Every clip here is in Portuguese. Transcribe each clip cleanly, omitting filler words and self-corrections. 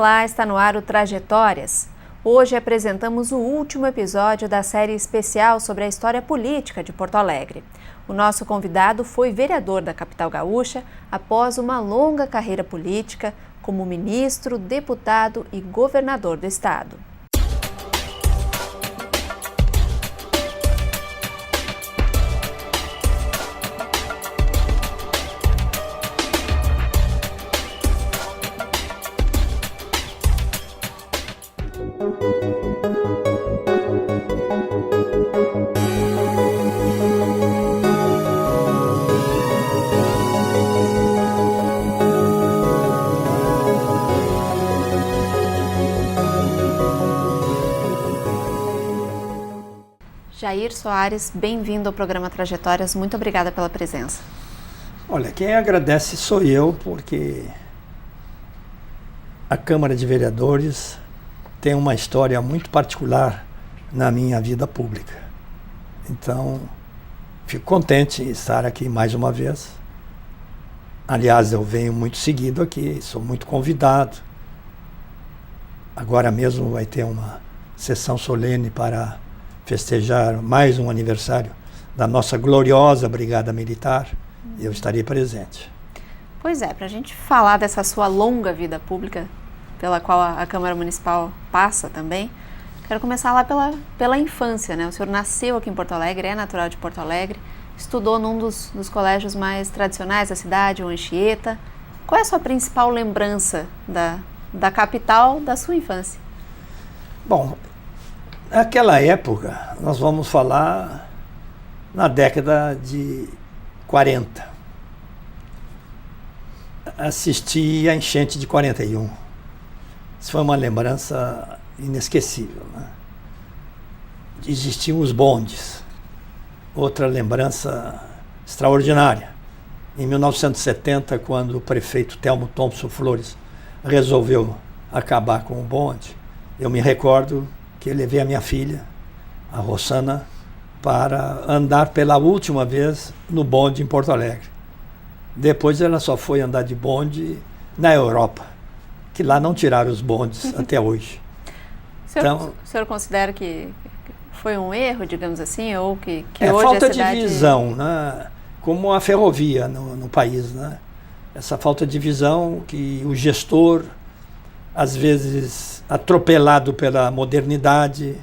Olá, está no ar o Trajetórias. Hoje apresentamos o último episódio da série especial sobre a história política de Porto Alegre. O nosso convidado foi vereador da capital gaúcha após uma longa carreira política como ministro, deputado e governador do estado. Jair Soares, bem-vindo ao programa Trajetórias. Muito obrigada pela presença. Olha, quem agradece sou eu, porque a Câmara de Vereadores tem uma história muito particular na minha vida pública. Então, fico contente em estar aqui mais uma vez. Aliás, eu venho muito seguido aqui, sou muito convidado. Agora mesmo vai ter uma sessão solene para festejar mais um aniversário da nossa gloriosa Brigada Militar. Eu estarei presente. Pois é, para a gente falar dessa sua longa vida pública, pela qual a Câmara Municipal passa também, quero começar lá pela infância, né? O senhor nasceu aqui em Porto Alegre, é natural de Porto Alegre, estudou num dos colégios mais tradicionais da cidade, o Anchieta. Qual é a sua principal lembrança da capital da sua infância? Bom, naquela época, nós vamos falar na década de 40. Assisti a enchente de 41. Isso foi uma lembrança inesquecível, né? Existiam os bondes. Outra lembrança extraordinária. Em 1970, quando o prefeito Telmo Thompson Flores resolveu acabar com o bonde, eu me recordo que eu levei a minha filha, a Rossana, para andar pela última vez no bonde em Porto Alegre. Depois ela só foi andar de bonde na Europa, que lá não tiraram os bondes até hoje. O senhor considera que foi um erro, digamos assim, ou que hoje falta a cidade... de visão, né? Como a ferrovia no país, né? Essa falta de visão que o gestor, às vezes atropelado pela modernidade,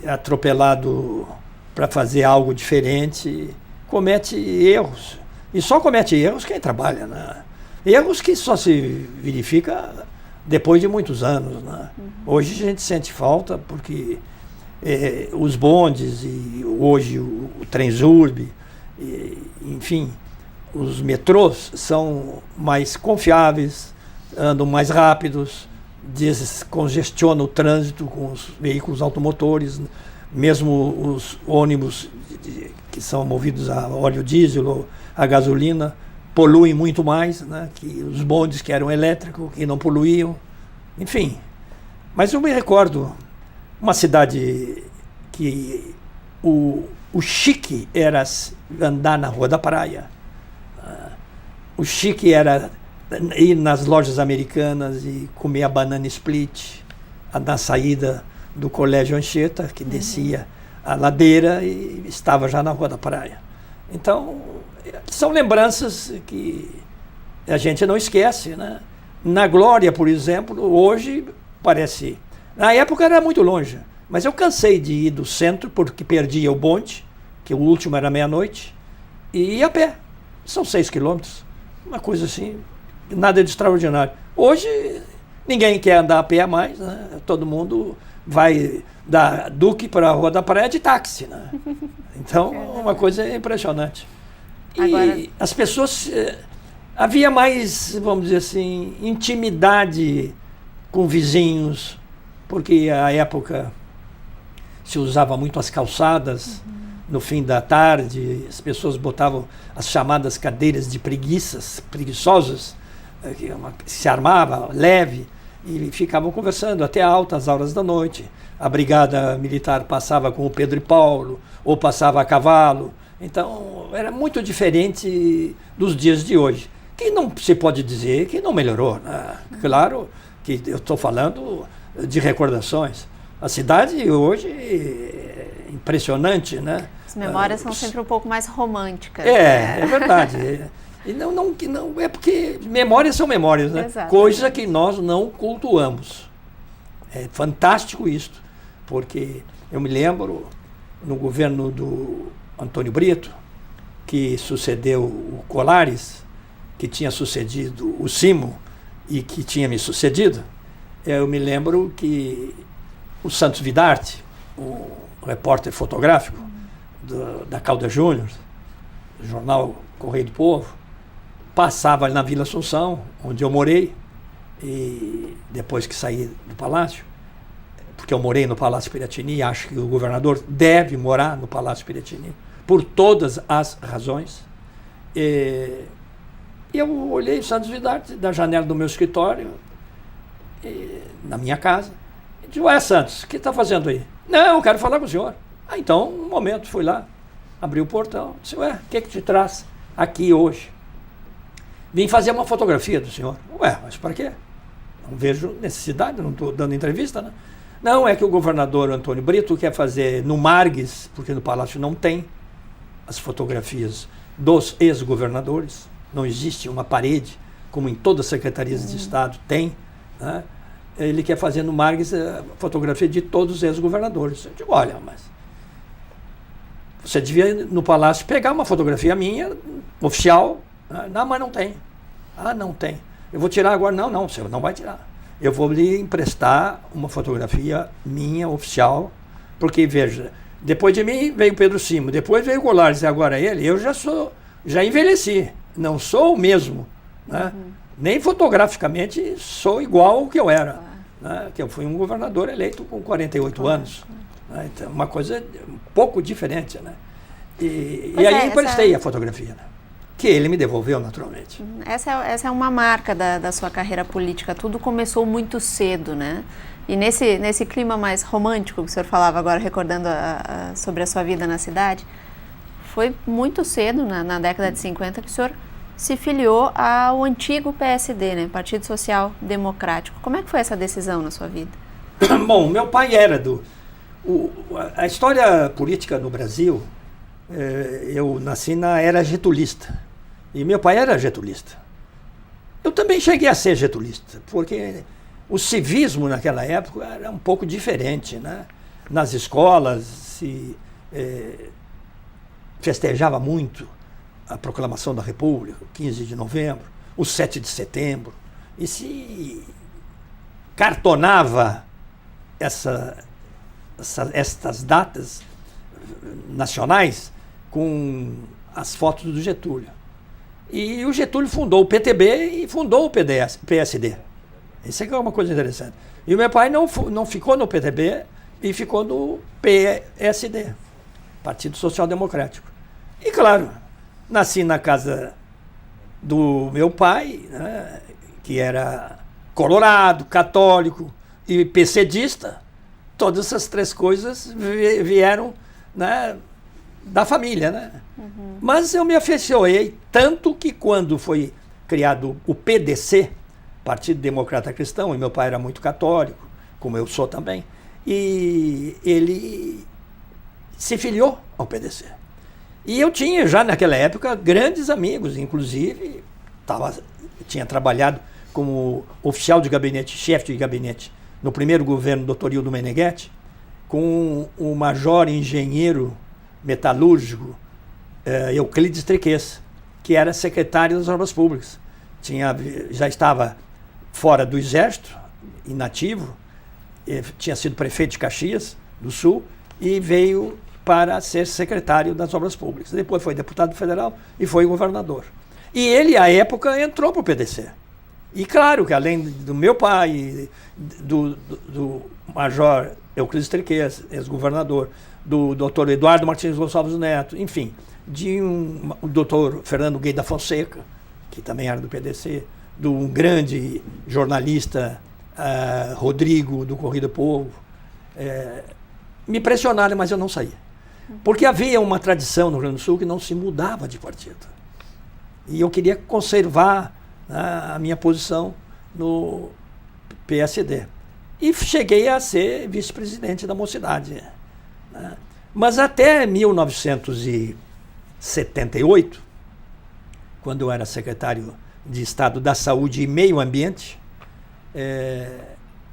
atropelado para fazer algo diferente, comete erros. E só comete erros quem trabalha, né? Erros que só se verifica depois de muitos anos, né? Hoje a gente sente falta porque os bondes e hoje o Transurb, enfim, os metrôs são mais confiáveis, andam mais rápidos, descongestiona o trânsito com os veículos automotores, mesmo os ônibus que são movidos a óleo diesel ou a gasolina poluem muito mais, né, que os bondes que eram elétricos e não poluíam, enfim. Mas eu me recordo uma cidade que o chique era andar na Rua da Praia, o chique era ir nas lojas americanas e comer a banana split na saída do Colégio Anchieta, que descia a ladeira e estava já na Rua da Praia. Então, são lembranças que a gente não esquece, né? Na Glória, por exemplo, hoje parece... Na época era muito longe, mas eu cansei de ir do centro porque perdia o bonde, que o último era meia-noite, e ia a pé. São 6 quilômetros, uma coisa assim... Nada de extraordinário. Hoje, ninguém quer andar a pé mais, né? Todo mundo vai da Duque para a Rua da Praia de táxi, né? Então, uma coisa impressionante. E agora, as pessoas... havia mais, vamos dizer assim, intimidade com vizinhos, porque à época se usava muito as calçadas. No fim da tarde, as pessoas botavam as chamadas cadeiras de preguiçosas, que se armava leve e ficavam conversando até altas horas da noite. A Brigada Militar passava com o Pedro e Paulo, ou passava a cavalo. Então, era muito diferente dos dias de hoje, que não se pode dizer que não melhorou, né? Claro, que eu estou falando de recordações. A cidade hoje é impressionante, né? As memórias são sempre um pouco mais românticas. É verdade. E não, é porque memórias são memórias, né? Exato. Coisa que nós não cultuamos. É fantástico isto, porque eu me lembro no governo do Antônio Brito, que sucedeu o Colares, que tinha sucedido o Simo e que tinha me sucedido. Eu me lembro que o Santos Vidarte, o repórter fotográfico da Caldas Júnior, do jornal Correio do Povo, passava na Vila Assunção, onde eu morei, e depois que saí do palácio, porque eu morei no Palácio Piratini, acho que o governador deve morar no Palácio Piratini, por todas as razões. E eu olhei o Santos Vidarte da janela do meu escritório, na minha casa, e disse: ué, Santos, o que está fazendo aí? Não, eu quero falar com o senhor. Então, um momento, fui lá, abri o portão, disse: ué, o que te traz aqui hoje? Vim fazer uma fotografia do senhor. Ué, mas para quê? Não vejo necessidade, não estou dando entrevista, né? Não, é que o governador Antônio Brito quer fazer no Margues, porque no Palácio não tem as fotografias dos ex-governadores, não existe uma parede, como em todas as secretarias de Estado tem, né? Ele quer fazer no Margues a fotografia de todos os ex-governadores. Eu digo: olha, mas você devia no Palácio pegar uma fotografia minha, oficial. Não, mas não tem. Ah, não tem. Eu vou tirar agora. Não, você não vai tirar. Eu vou lhe emprestar uma fotografia minha, oficial, porque, veja, depois de mim veio Pedro Simo, depois veio Colares e agora ele. Eu já envelheci, não sou o mesmo, né? Nem fotograficamente sou igual ao que eu era, né? Que eu fui um governador eleito com 48 anos, né? Então, uma coisa um pouco diferente, né? E aí emprestei a fotografia, né? Que ele me devolveu, naturalmente. Essa é uma marca da sua carreira política. Tudo começou muito cedo, né? E nesse clima mais romântico que o senhor falava agora, recordando sobre a sua vida na cidade, foi muito cedo, na década de 50, que o senhor se filiou ao antigo PSD, né? Partido Social Democrático. Como é que foi essa decisão na sua vida? Bom, meu pai era a história política no Brasil, eu nasci na era getulista. E meu pai era getulista. Eu também cheguei a ser getulista, porque o civismo naquela época era um pouco diferente, né? Nas escolas se festejava muito a proclamação da República, o 15 de novembro, o 7 de setembro, e se cartonava estas datas nacionais com as fotos do Getúlio. E o Getúlio fundou o PTB e fundou o PSD. Isso é uma coisa interessante. E o meu pai não ficou no PTB e ficou no PSD, Partido Social Democrático. E, claro, nasci na casa do meu pai, né, que era colorado, católico e PCdista. Todas essas três coisas vieram, né, da família, né? Mas eu me afeiçoei tanto que quando foi criado o PDC, Partido Democrata Cristão, e meu pai era muito católico, como eu sou também, e ele se filiou ao PDC. E eu tinha já naquela época grandes amigos, inclusive tinha trabalhado como oficial de gabinete, chefe de gabinete, no primeiro governo do Dr. Hildo Meneghetti, com o major engenheiro metalúrgico Euclides Triques, que era secretário das Obras Públicas. Já estava fora do Exército, inativo, tinha sido prefeito de Caxias do Sul e veio para ser secretário das Obras Públicas. Depois foi deputado federal e foi governador. E ele, à época, entrou para o PDC. E claro que além do meu pai, do major Euclides Triques, ex-governador, do doutor Eduardo Martins Gonçalves Neto, enfim, o doutor Fernando Gueida Fonseca, que também era do PDC, do grande jornalista Rodrigo, do Correio do Povo. Me pressionaram, mas eu não saía. Porque havia uma tradição no Rio Grande do Sul que não se mudava de partido. E eu queria conservar a minha posição no PSD. E cheguei a ser vice-presidente da Mocidade, né? Mas até 1978, quando eu era secretário de Estado da Saúde e Meio Ambiente,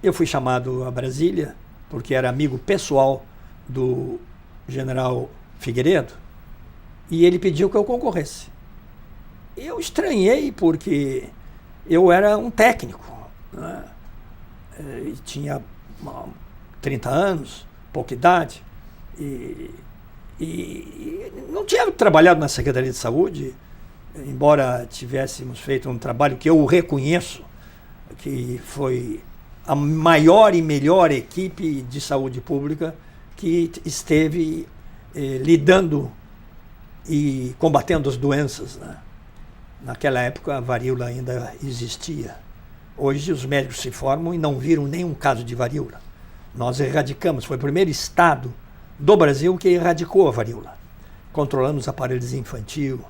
eu fui chamado a Brasília, porque era amigo pessoal do general Figueiredo, e ele pediu que eu concorresse. Eu estranhei, porque eu era um técnico, né? E tinha 30 anos, pouca idade, e não tinha trabalhado na Secretaria de Saúde, embora tivéssemos feito um trabalho que eu reconheço, que foi a maior e melhor equipe de saúde pública que esteve lidando e combatendo as doenças, né? Naquela época a varíola ainda existia. Hoje os médicos se formam e não viram nenhum caso de varíola. Nós erradicamos, foi o primeiro estado do Brasil que erradicou a varíola. Controlamos a paralisia infantil,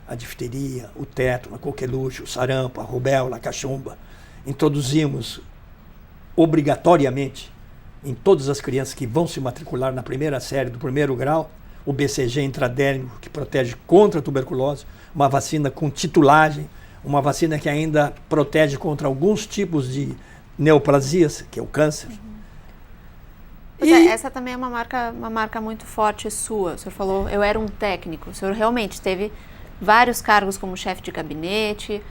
a difteria, o tétano, a coqueluche, o sarampo, a rubéola, a cachumba. Introduzimos obrigatoriamente em todas as crianças que vão se matricular na primeira série do primeiro grau o BCG intradérmico, que protege contra a tuberculose, uma vacina com titulagem, uma vacina que ainda protege contra alguns tipos de neoplasias, que é o câncer. Essa também é uma marca muito forte sua. O senhor falou, eu era um técnico. O senhor realmente teve vários cargos como chefe de gabinete,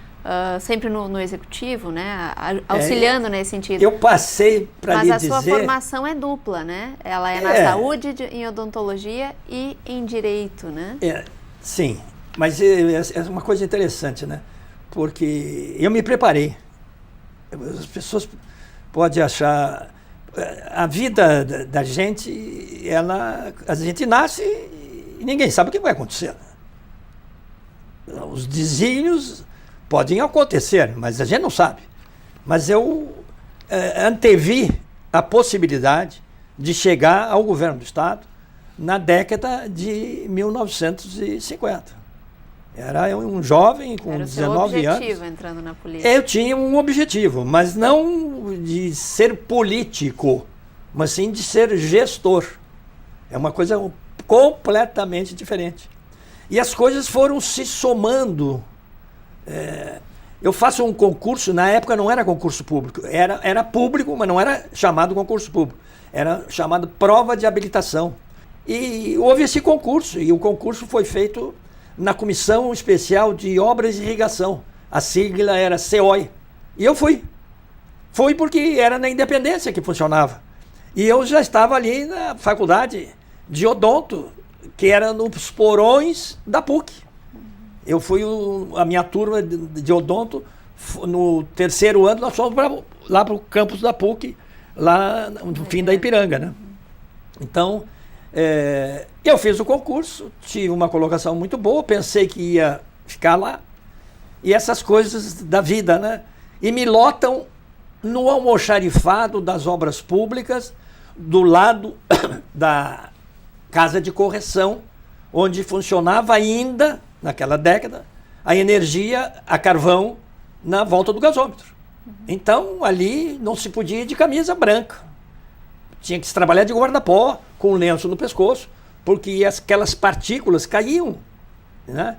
sempre no executivo, né? Auxiliando nesse sentido. Eu passei para lhe dizer... Mas a sua formação é dupla, né? Ela é na saúde, em odontologia e em direito, né? Sim, mas é uma coisa interessante, né? Porque eu me preparei. As pessoas podem achar... A vida da gente, a gente nasce e ninguém sabe o que vai acontecer. Os desígnios podem acontecer, mas a gente não sabe. Mas eu antevi a possibilidade de chegar ao governo do Estado na década de 1950. Era um jovem com 19 anos. Era o seu objetivo entrando na política? Eu tinha um objetivo, mas não de ser político, mas sim de ser gestor. É uma coisa completamente diferente. E as coisas foram se somando. Eu faço um concurso, na época não era concurso público, era público, mas não era chamado concurso público, era chamado prova de habilitação. E houve esse concurso, e o concurso foi feito na Comissão Especial de Obras de Irrigação. A sigla era CEOI. E eu fui. Fui porque era na Independência que funcionava. E eu já estava ali na faculdade de odonto, que era nos porões da PUC. Eu fui, a minha turma de odonto, no terceiro ano, nós fomos lá para o campus da PUC, lá no fim da Ipiranga, né? Então, eu fiz o concurso, tive uma colocação muito boa, pensei que ia ficar lá. E essas coisas da vida, né? E me lotam no almoxarifado das obras públicas, do lado da Casa de Correção, onde funcionava ainda, naquela década, a energia a carvão na volta do gasômetro. Então, ali não se podia ir de camisa branca. Tinha que se trabalhar de guarda-pó, com um lenço no pescoço, porque aquelas partículas caíam, né?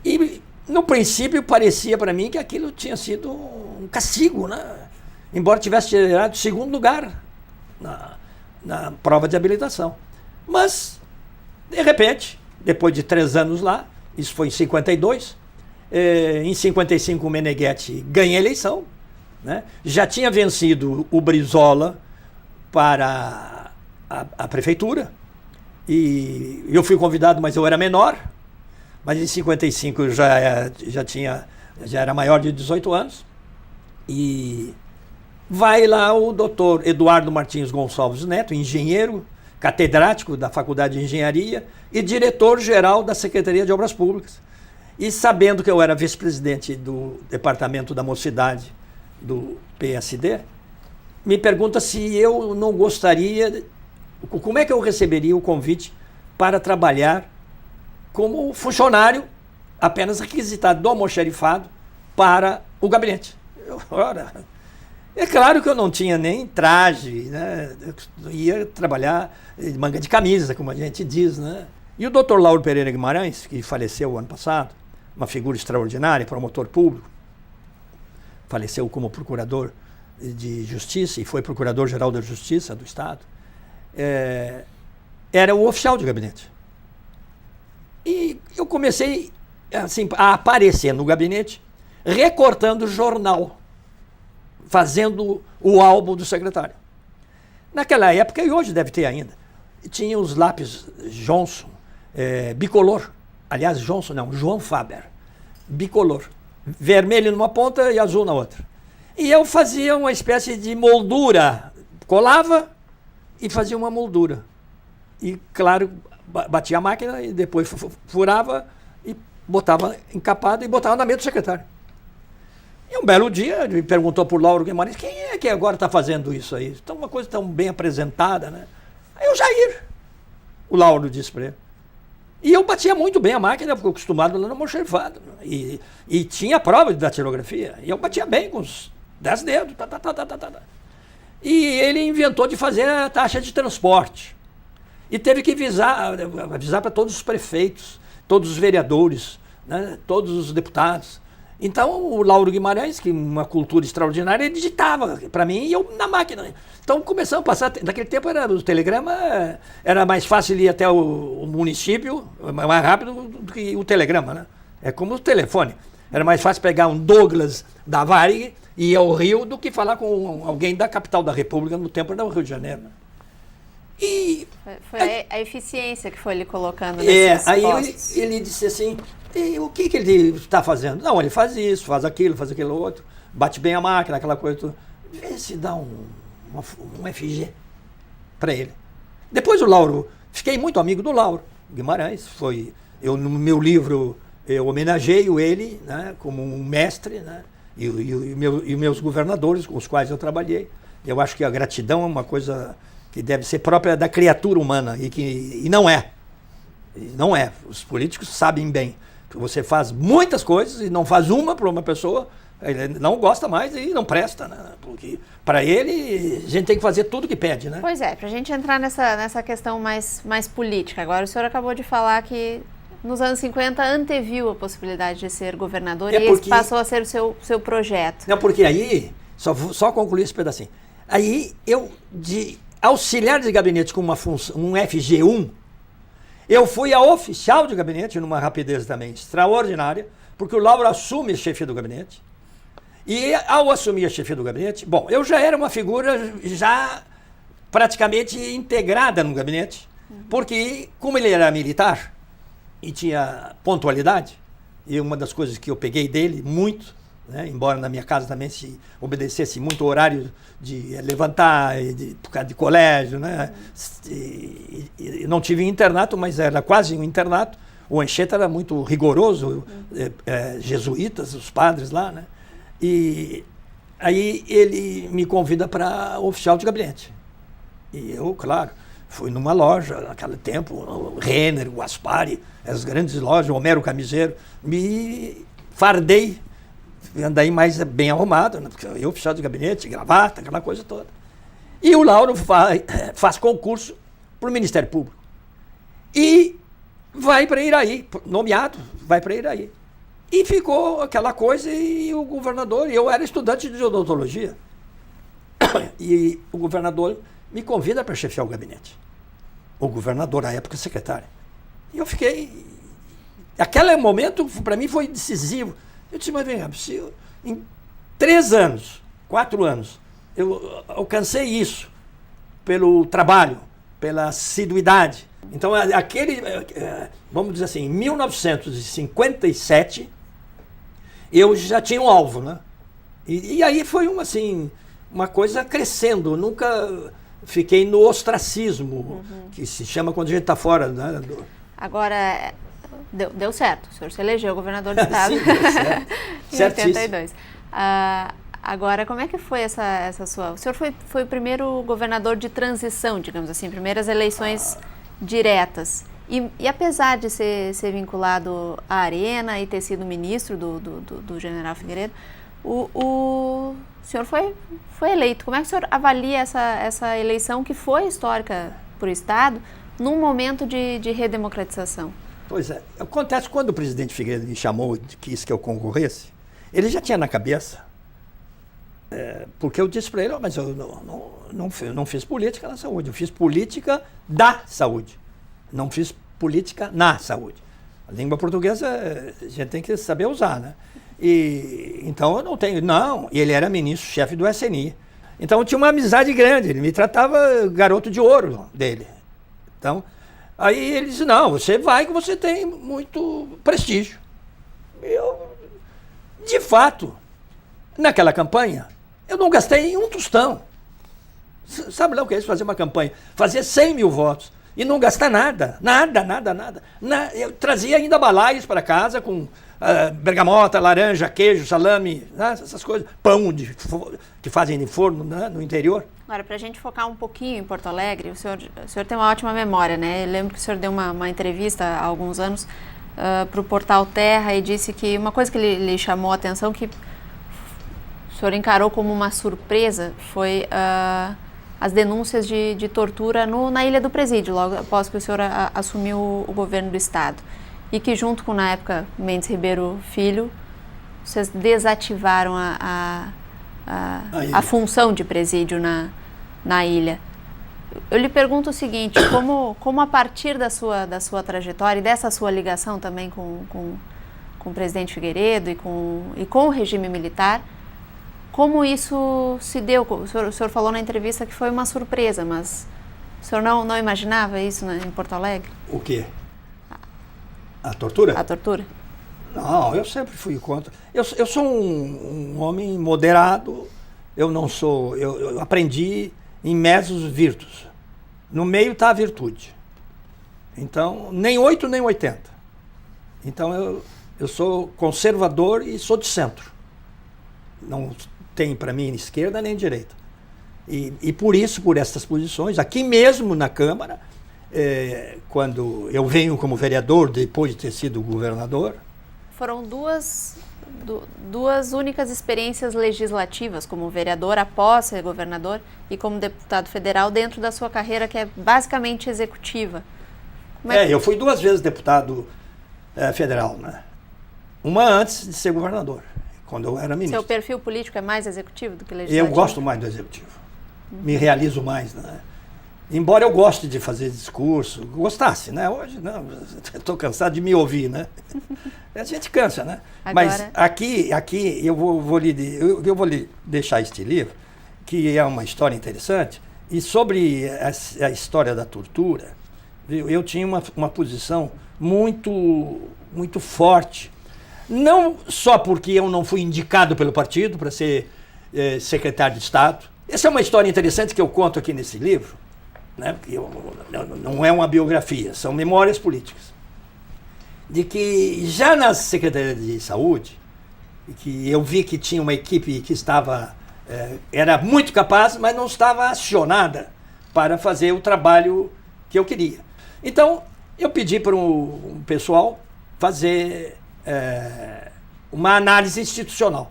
E, no princípio, parecia para mim que aquilo tinha sido um castigo, né? Embora tivesse tirado segundo lugar na prova de habilitação. Mas, de repente, depois de 3 anos lá, isso foi em 52, em 55 o Meneghetti ganha a eleição, né? Já tinha vencido o Brizola para a prefeitura, e eu fui convidado, mas eu era menor, mas em 55 eu já era maior de 18 anos, e vai lá o doutor Eduardo Martins Gonçalves Neto, engenheiro, catedrático da Faculdade de Engenharia e diretor-geral da Secretaria de Obras Públicas. E sabendo que eu era vice-presidente do Departamento da Mocidade do PSD, me pergunta se eu não gostaria, como é que eu receberia o convite para trabalhar como funcionário apenas requisitado do almoxarifado para o gabinete. É claro que eu não tinha nem traje, né? Eu ia trabalhar de manga de camisa, como a gente diz, né? E o Dr. Lauro Pereira Guimarães, que faleceu o ano passado, uma figura extraordinária, promotor público, faleceu como procurador de Justiça e foi Procurador-Geral da Justiça do Estado, era o oficial de gabinete. E eu comecei assim, a aparecer no gabinete recortando jornal, fazendo o álbum do secretário. Naquela época, e hoje deve ter ainda, tinha os lápis Johnson, bicolor. Aliás, Johnson não, João Faber, bicolor. Vermelho numa ponta e azul na outra. E eu fazia uma espécie de moldura, colava e fazia uma moldura. E, claro, batia a máquina e depois furava e botava encapado e botava na mesa do secretário. E um belo dia ele me perguntou por Lauro Guimarães, quem é que agora está fazendo isso aí? Então, uma coisa tão bem apresentada, né? Aí o Jair, o Lauro disse para ele. E eu batia muito bem a máquina, porque eu acostumado lá no almoxerifado. E tinha prova de datilografia. E eu batia bem com os 10 dedos. E ele inventou de fazer a taxa de transporte. E teve que avisar para todos os prefeitos, todos os vereadores, né, todos os deputados. Então, o Lauro Guimarães, que uma cultura extraordinária, ele digitava para mim e eu na máquina. Então, começamos a passar. Naquele tempo, o telegrama era mais fácil ir até o município, mais rápido do que o telegrama, né? É como o telefone. Era mais fácil pegar um Douglas da Varig e ir ao Rio do que falar com alguém da capital da República, no tempo do Rio de Janeiro. E foi a eficiência que foi ele colocando nesses aí postos. ele disse assim, e o que ele está fazendo? Não, ele faz isso, faz aquilo outro, bate bem a máquina, aquela coisa toda. Vê se dá um FG para ele. Depois o Lauro, fiquei muito amigo do Lauro Guimarães, no meu livro eu homenageio ele, né, como um mestre, né, e meus governadores com os quais eu trabalhei. Eu acho que a gratidão é uma coisa que deve ser própria da criatura humana e não é. Não é. Os políticos sabem bem que você faz muitas coisas e não faz uma para uma pessoa, ele não gosta mais e não presta, né? Porque para ele a gente tem que fazer tudo que pede, né? Pois é, para a gente entrar nessa questão mais política. Agora o senhor acabou de falar que nos anos 50 anteviu a possibilidade de ser governador e esse passou a ser o seu projeto. Não, porque aí, só concluir esse pedacinho. Aí eu, de auxiliar de gabinete com uma função, um FG1, eu fui a oficial de gabinete numa rapidez também extraordinária, porque o Lauro assume a chefia do gabinete. E ao assumir a chefia do gabinete, bom, eu já era uma figura já praticamente integrada no gabinete, porque como ele era militar e tinha pontualidade, e uma das coisas que eu peguei dele muito, né, embora na minha casa também se obedecesse muito o horário de levantar, por causa de colégio, né? E não tive internato, mas era quase um internato. O Anchieta era muito rigoroso, jesuítas, os padres lá, né? E aí ele me convida para oficial de gabinete. E eu, claro, fui numa loja naquele tempo, o Renner, o Gaspari, as grandes lojas, o Homero Camiseiro, me fardei, andei mais bem arrumado, né? Porque eu oficial de gabinete, gravata, aquela coisa toda. E o Lauro faz concurso para o Ministério Público. E vai para Iraí, nomeado, vai para Iraí. E ficou aquela coisa e o governador, eu era estudante de odontologia, e o governador me convida para chefiar o gabinete. O governador, à época, secretário. E eu fiquei... Aquele momento, para mim, foi decisivo. Eu disse, mas vem cá, em 3 anos, 4 anos, eu alcancei isso pelo trabalho, pela assiduidade. Então, vamos dizer assim, em 1957, eu já tinha um alvo, né? E aí foi uma coisa crescendo. Eu nunca fiquei no ostracismo, que se chama quando a gente está fora, né? Agora... Deu certo, o senhor se elegeu governador do estado. Sim, deu certo. Em 82. Agora, como é que foi essa sua... O senhor foi o primeiro governador de transição, digamos assim, primeiras eleições diretas. E apesar de ser vinculado à Arena e ter sido ministro do general Figueiredo, O senhor foi eleito. Como é que o senhor avalia essa eleição que foi histórica para o Estado num momento de redemocratização? Pois é. Acontece quando o presidente Figueiredo me chamou e quis que eu concorresse, ele já tinha na cabeça, porque eu disse para ele, mas eu não fiz política na saúde, eu fiz política da saúde, não fiz política na saúde. A língua portuguesa a gente tem que saber usar, né? E então eu não tenho, e ele era ministro-chefe do SNI. Então eu tinha uma amizade grande, ele me tratava garoto de ouro dele. Então, aí ele disse, não, você vai que você tem muito prestígio. Eu, de fato, naquela campanha, eu não gastei um tostão. Sabe lá o que é isso, fazer uma campanha? Fazer 100 mil votos e não gastar nada. Eu trazia ainda balaios para casa com bergamota, laranja, queijo, salame, né, essas coisas. Pão que fazem de forno, né, no interior. Agora, para a gente focar um pouquinho em Porto Alegre, o senhor tem uma ótima memória, né? Eu lembro que o senhor deu uma entrevista há alguns anos para o Portal Terra e disse que uma coisa que lhe chamou a atenção, que o senhor encarou como uma surpresa, foi as denúncias de tortura na Ilha do Presídio, logo após que o senhor assumiu o governo do Estado. E que junto com, na época, Mendes Ribeiro Filho, vocês desativaram a função de presídio na ilha. Eu lhe pergunto o seguinte, como a partir da sua trajetória e dessa sua ligação também com o presidente Figueiredo e com o regime militar, como isso se deu? O senhor falou na entrevista que foi uma surpresa, mas o senhor não imaginava isso em Porto Alegre? O quê? A tortura? A tortura. Não, eu sempre fui contra. Eu sou um homem moderado, eu aprendi em mesos virtus. No meio está a virtude. Então, nem 8 nem 80. Então, eu sou conservador e sou de centro. Não tem para mim esquerda nem direita. E por essas posições, aqui mesmo na Câmara, quando eu venho como vereador, depois de ter sido governador. Foram duas únicas experiências legislativas, como vereador após ser governador e como deputado federal dentro da sua carreira, que é basicamente executiva. Eu fui 2 vezes deputado federal, né? Uma antes de ser governador, quando eu era ministro. Seu perfil político é mais executivo do que legislativo? Eu gosto mais do executivo. Me realizo mais, né? Embora eu goste de fazer discurso, gostasse, né? Hoje não, estou cansado de me ouvir, né? A gente cansa, né? Agora... Mas aqui eu vou lhe deixar este livro, que é uma história interessante, e sobre a história da tortura, eu tinha uma posição muito forte, não só porque eu não fui indicado pelo partido para ser secretário de Estado. Essa é uma história interessante que eu conto aqui nesse livro, né? Não é uma biografia, são memórias políticas, de que já na Secretaria de Saúde, que eu vi que tinha uma equipe que era muito capaz, mas não estava acionada para fazer o trabalho que eu queria. Então, eu pedi para um pessoal fazer uma análise institucional,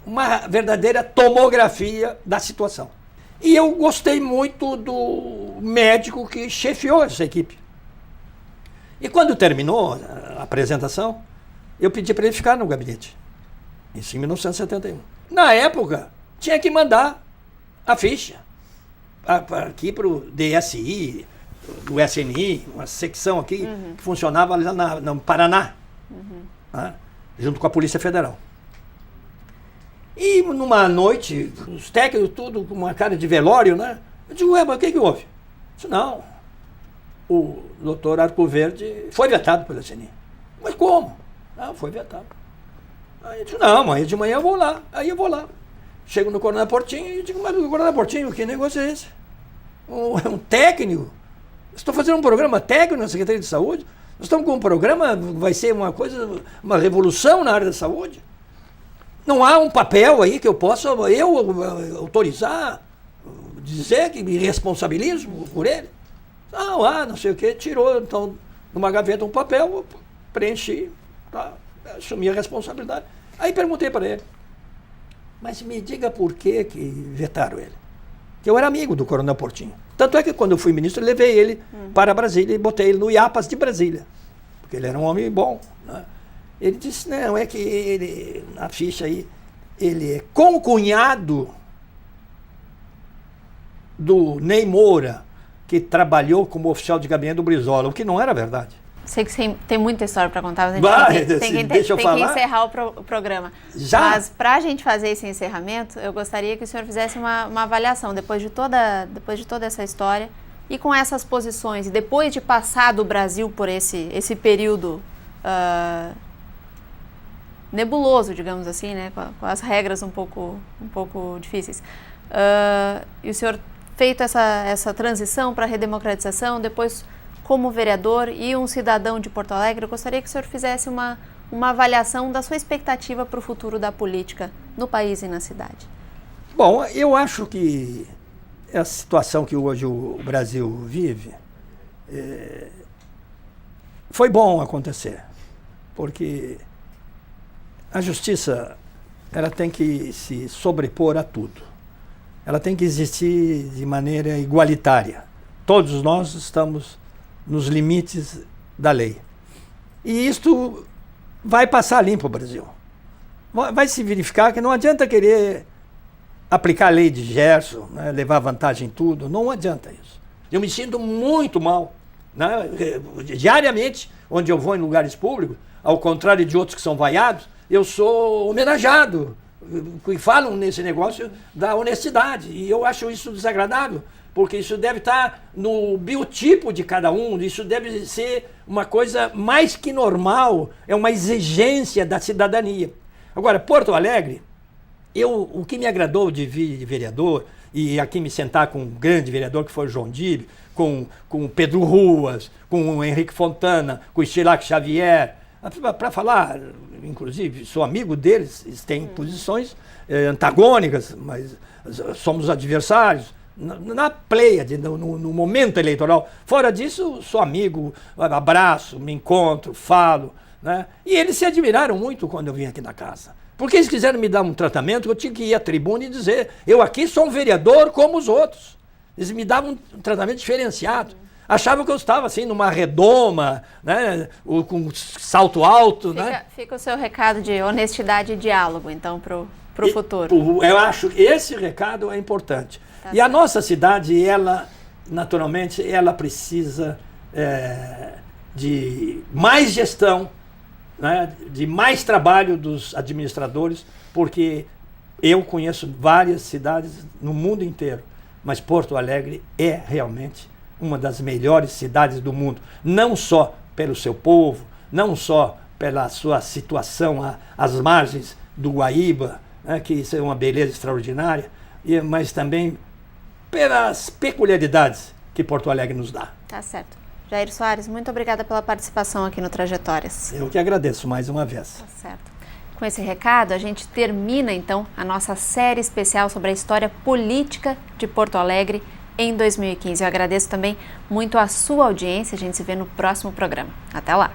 uma verdadeira tomografia da situação. E eu gostei muito do médico que chefiou essa equipe. E quando terminou a apresentação, eu pedi para ele ficar no gabinete. Isso em 1971. Na época, tinha que mandar a ficha aqui para o DSI, do SNI, uma secção aqui que funcionava lá no Paraná, né, junto com a Polícia Federal. E numa noite, os técnicos tudo com uma cara de velório, né? Eu digo, mas o que houve? Eu disse, não, o doutor Arcoverde foi vetado pela SNI. Mas como? Não, foi vetado. Aí eu disse, não, mas de manhã eu vou lá. Aí eu vou lá. Chego no Coronel Portinho e digo, mas o Coronel Portinho, que negócio é esse? Um técnico? Estou fazendo um programa técnico na Secretaria de Saúde? Nós estamos com um programa, vai ser uma revolução na área da saúde? Não há um papel aí que eu possa autorizar, dizer que me responsabilizo por ele? Não sei o que, tirou então numa gaveta um papel, preenchi, assumi a responsabilidade. Aí perguntei para ele, Mas me diga por que vetaram ele. Que eu era amigo do Coronel Portinho. Tanto é que quando eu fui ministro, eu levei ele para Brasília e botei ele no IAPAS de Brasília. Porque ele era um homem bom, né? Ele disse, não, é que ele, na ficha aí, ele é concunhado do Ney Moura, que trabalhou como oficial de gabinete do Brizola, o que não era verdade. Sei que tem muita história para contar, mas a gente gente tem que encerrar o programa. Já? Mas para a gente fazer esse encerramento, eu gostaria que o senhor fizesse uma avaliação depois de toda essa história e com essas posições, e depois de passar do Brasil por esse período nebuloso, digamos assim, né, com as regras um pouco difíceis. E o senhor feito essa transição para a redemocratização, depois como vereador e um cidadão de Porto Alegre, eu gostaria que o senhor fizesse uma avaliação da sua expectativa para o futuro da política no país e na cidade. Bom, eu acho que a situação que hoje o Brasil vive foi bom acontecer, porque a justiça ela tem que se sobrepor a tudo. Ela tem que existir de maneira igualitária. Todos nós estamos nos limites da lei. E isto vai passar limpo o Brasil. Vai se verificar que não adianta querer aplicar a lei de Gerson, né, levar vantagem em tudo, não adianta isso. Eu me sinto muito mal, né, diariamente, onde eu vou em lugares públicos, ao contrário de outros que são vaiados, eu sou homenageado, que falam nesse negócio da honestidade, e eu acho isso desagradável, porque isso deve estar no biotipo de cada um, isso deve ser uma coisa mais que normal, é uma exigência da cidadania. Agora, Porto Alegre, o que me agradou de vir de vereador, e aqui me sentar com um grande vereador que foi o João Dib, com o Pedro Ruas, com o Henrique Fontana, com o Chirac Xavier, para falar, inclusive, sou amigo deles, eles têm posições antagônicas, mas somos adversários, na pleiade, no momento eleitoral. Fora disso, sou amigo, abraço, me encontro, falo, né? E eles se admiraram muito quando eu vim aqui na casa. Porque eles quiseram me dar um tratamento, eu tinha que ir à tribuna e dizer, eu aqui sou um vereador como os outros. Eles me davam um tratamento diferenciado. Achavam que eu estava assim, numa redoma, né, com salto alto. Fica o seu recado de honestidade e diálogo, então, para o futuro. Eu acho que esse recado é importante. Tá e certo. A nossa cidade, ela, naturalmente, ela precisa de mais gestão, né, de mais trabalho dos administradores, porque eu conheço várias cidades no mundo inteiro, mas Porto Alegre é realmente uma das melhores cidades do mundo, não só pelo seu povo, não só pela sua situação às margens do Guaíba, né, que isso é uma beleza extraordinária, mas também pelas peculiaridades que Porto Alegre nos dá. Tá certo. Jair Soares, muito obrigada pela participação aqui no Trajetórias. Eu que agradeço mais uma vez. Tá certo. Com esse recado, a gente termina então a nossa série especial sobre a história política de Porto Alegre em 2015. Eu agradeço também muito a sua audiência. A gente se vê no próximo programa. Até lá!